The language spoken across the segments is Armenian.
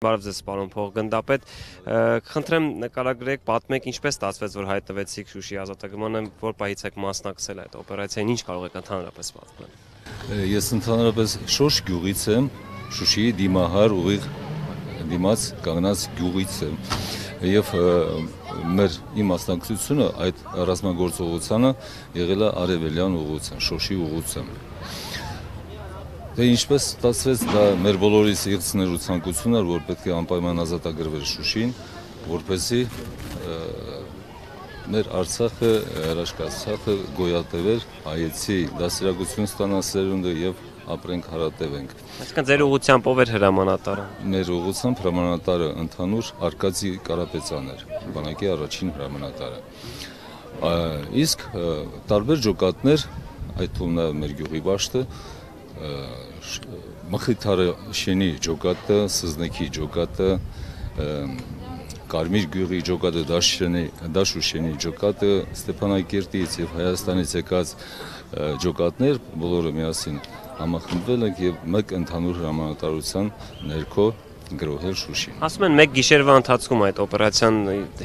Բարև ձեզ, պարոն փոխգնդապետ, խնդրեմ նկարագրեք, պատմեք ինչպես ստացվեց, որ հայտնվեցիք Շուշիի ազատագրմանը, որ պահից եք մասնակցել այդ օպերացիային, ինչ կարող եք ընդհանրապես պատմել։ Ես ընդհանրապես Շոշ գյուղից եմ, Շուշիի դիմահար ուղիղ դիմաց կանգնած գյուղից եմ, եւ իմ մասնակցությունը այդ ռազմագործողությանը եղել է արևելյան ուղղությամբ, Շոշի ուղղությամբ։ Դե ինչպես ստացվեց, դա մեր բոլորիս իղձներու ցանկությունն էր, որ պետք է անպայման ազատագրվեր Շուշին, որպեսզի մեր Արցախը, Հրաշք գոյատևեր, հայեցի դաստիարակություն ստանա սերունդը եւ ապրենք հարատևենք։ Այսինքն ձեր ուղղությամբ ով էր հրամանատարը։ Մեր ուղղությամբ հրամանատարը ընդհանուր Արկադի Կարապետյանն էր, բանակի առաջին հրամանատարը։ Իսկ տարբեր ջոկատներ, այդ թվում նաեւ մեր գյուղի բաշտը, Մխիթարը շենի ջոկատը, Սզնեքի ջոկատը, Կարմիր գյուղի ջոկատը, Դաշուշենի ջոկատը, Ստեփանակերտից եւ Հայաստանից եկած ջոկատներ բոլորը միասին համախմբվել են եւ մեկ ընդհանուր հրամանատարության ներքո գրոհել Շուշին։ Ասում են մեկ գիշերվա ընթացքում այդ օպերացիան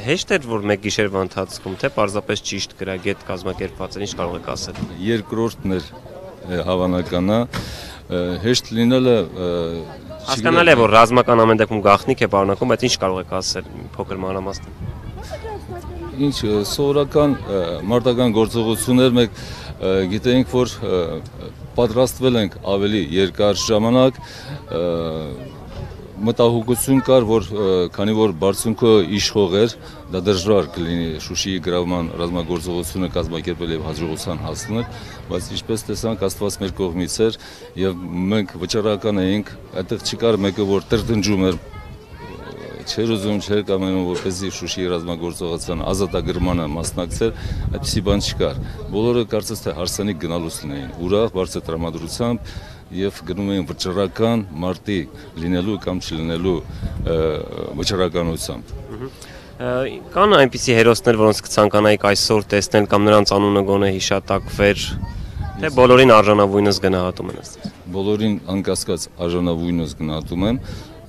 հեշտ էր, որ մեկ գիշերվա ընթացքում, թե պարզապես ճիշտ գրագետ կազմակերպված էր, ինչ կարող եք ասել։ Երկրորդն էր հավանականա, հեշտ լինելը հասկանալի է, որ ռազմական ամեն դեպքում գաղտնիք է պարունակում, բայց ինչ կարող եք ասել փոքր մանրամասն։ Ինչ սովորական մարտական գործողություններ մենք գիտենք, որ պատրաստվել ենք ավելի երկար ժամանակ, մտահոգություն կար, որ քանի որ բարձունքը իշխող էր, դա դժվար կլինի Շուշիի գրավման ռազմագործողությունը կազմակերպել եւ հաջողության հասնել, բայց ինչպես տեսանք, Աստված մեր կողմից էր եւ մենք վճռական էինք, այդտեղ չկար մեկը, որ տրտնջում էր, չէր ուզում, չէր կամենում, որպեսզի Շուշիի ռազմագործողության ազատագրմանը մասնակցել, այդպիսի բան չկար։ Բոլորը կարծես թե հարսանիք գնալուց լինեին, ուրախ, բարձր տրամադրությամբ եւ գնում էին վճռական մարտի լինելու կամ չլինելու վճռականությամբ։ Կան այնպիսի հերոսներ, որոնց կցանկանայիք այսօր տեսնել կամ նրանց անունը գոնե հիշատակվեր, թե բոլորին արժանավույնս գնահատում են ըստ։ Բոլորին անկասկած արժանավույնս գնահատում եմ,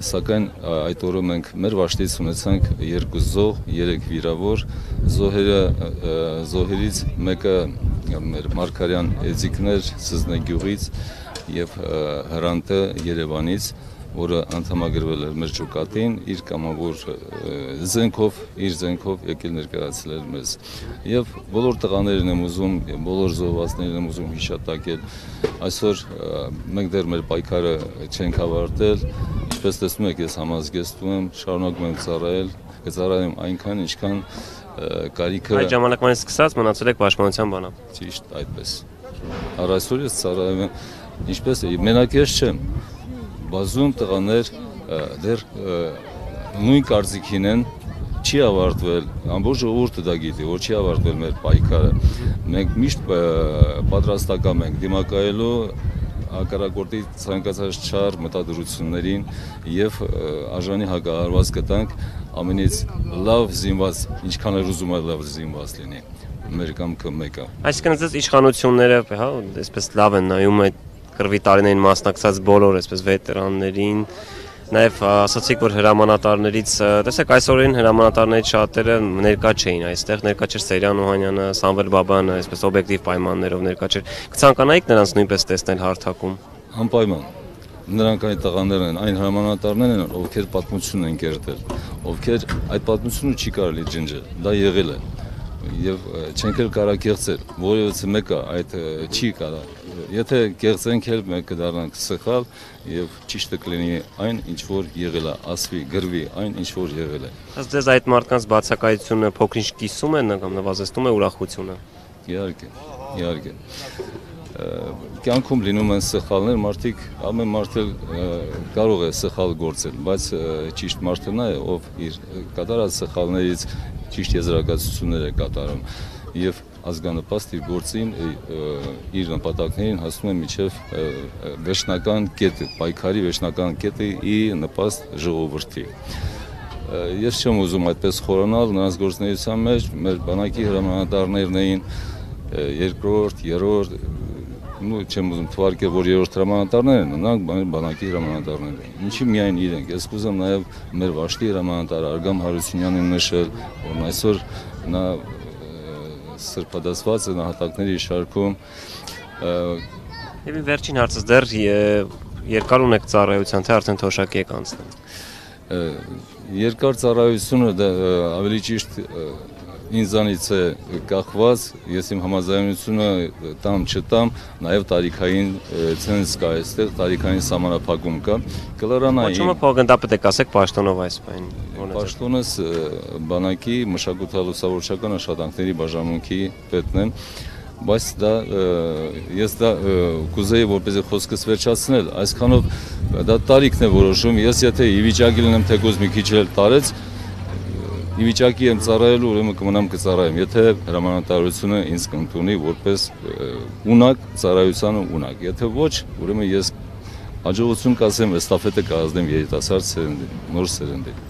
սակայն այդ օրը մենք մեր վաշտից ունեցանք 2 զոհ, 3 վիրավոր, զոհերից մեկը մեր Մարգարյան Էձիկներ Սզնե գյուղից եւ Հրանտը Երևանից, որը անդամագրվել էր մեր ջոկատին, իր կամավոր զենքով եկել ներկայացել էր մեզ։ Եվ բոլոր տղաներն եմ ուզում, բոլոր զոհվածներին եմ ուզում հիշատակել։ Այսօր մենք դեռ մեր պայքարը չենք ավարտել, ինչպես տեսնում եք, ես համազգեստում եմ, շարունակում եմ ծառայել, կծառայեմ այնքան, ինչքան կարիքը։ Այդ ժամանակվանից սկսած մնացել եք պաշտպանության բանակ։ Ճիշտ այդպես։ Առայսօր ես ծառայում եմ, ինչպես մենակ ես չեմ, բազում տղաներ դեռ նույն կարծիքին են, չի ավարտվել, ամբողջ ժողովուրդը դա գիտի, որ չի ավարտվել մեր պայքարը։ Մենք միշտ պատրաստական ենք դիմակայելու հակառակորդի ցանկացած չար մտադրություններին եւ արժանի հակահարված կտանք ամենից լավ զինված, ինչքան էլ ուզում է լավ զինված լինի, մեր կամքը մեկը։ Այսինքն ձեզ իշխանությունները, հա, այսպես լավ են նայում այդ կռվի տարիներին մասնակցած բոլոր այսպես վետերաններին, նաև ասացիք, որ հրամանատարներից, տեսեք, այսօրին հրամանատարներից շատերը ներկա չէին այստեղ, ներկա չէր Սերյան Օհանյանը, Սամվել Բաբանը, այսպես օբյեկտիվ պայմաններով ներկա չէր։ Կցանկանայիք նրանց նույնպես տեսնել հարթակում։ Անպայման։ Նրանք այն տղաներն են, այն հրամանատարներն են, ովքեր պատմություն են կերտել, ովքեր այդ պատմությունը չի կարելի ջնջել, դա եղել է։ Եվ չենք էլ կարա կեղծել, որևէ մեկը այդ չի կարա։ Եթե կեղծենք էլ մենք կդառնանք սխալ եւ ճիշտը կլինի այն, ինչ որ եղել է, ասվի, գրվի այն, ինչ որ եղել է։ Ըստ ձեզ այդ մարդկանց բացակայությունը փոքրինչ կիսում է կամ նվազեցնում է ուրախությունը։ Իհարկե։ Կյանքում լինում են սխալներ, մարդիկ ամեն մարդ էլ կարող է սխալ գործել, բայց ճիշտ մարդը նա է, ով իր կատարած սխալներից ճիշտ եզրակացություններ է կատարում եւ ազգանպաստ իր գործին, իր նպատակներին հասնում է մինչև վերջնական կետը, պայքարի վերջնական կետը ի նպաստ ժողովրդի։ Ես չեմ ուզում այդպես խորանալ, նրանց գործունեության մեջ մեր բանակի հրամանատարներն էին երկրորդ, երրորդ, չեմ ուզում թվարկել, որ երրորդ հրամանատարներ են, նրանք բանակի հրամանատարներ են։ Ինչի միայն իրենք, ես կուզեմ նաև մեր Վաշտի հրամանատար Արգամ Հարությունյանին նշել, որ այսօր նա սրբադասված է նահատակների շարքում։ Եվ վերջին հարցս դեռ երկար ունեք ծառայության, թե արդեն թոշակի եք անցնել։ Երկար ծառայությունը ավելի ճիշտ ինձանից է կախված, ես իմ համաձայնությունը տամ չտամ, նաև տարիքային ցենզ կա այստեղ, տարիքային սահմանափակում կա։ Ոչումը փոխգնդապետ եք ասեք պաշտոնով այս բան։ Պաշտոնս բանակի մշակութա-լուսավորչական աշխատանքների բաժանմունքի պետն եմ, բայց ես դա կուզեի որպեսզի խոսքս վերջացնել, այսքանով դա տարիքն է որոշում, ես եթե ի վիճակի լինեմ թեկուզ մի քիչ էլ տարեց, ի վիճակի եմ ծառայելու, ուրեմն կմնամ կծառայեմ, եթե հրամանատարությունը ինձ կընդունի որպես ունակ, ծառայությանը ունակ, եթե ոչ, ուրեմն ես հաջողություն կասեմ, էստաֆետը կազդեմ երիտասարդ սերնդին, նոր սերնդին։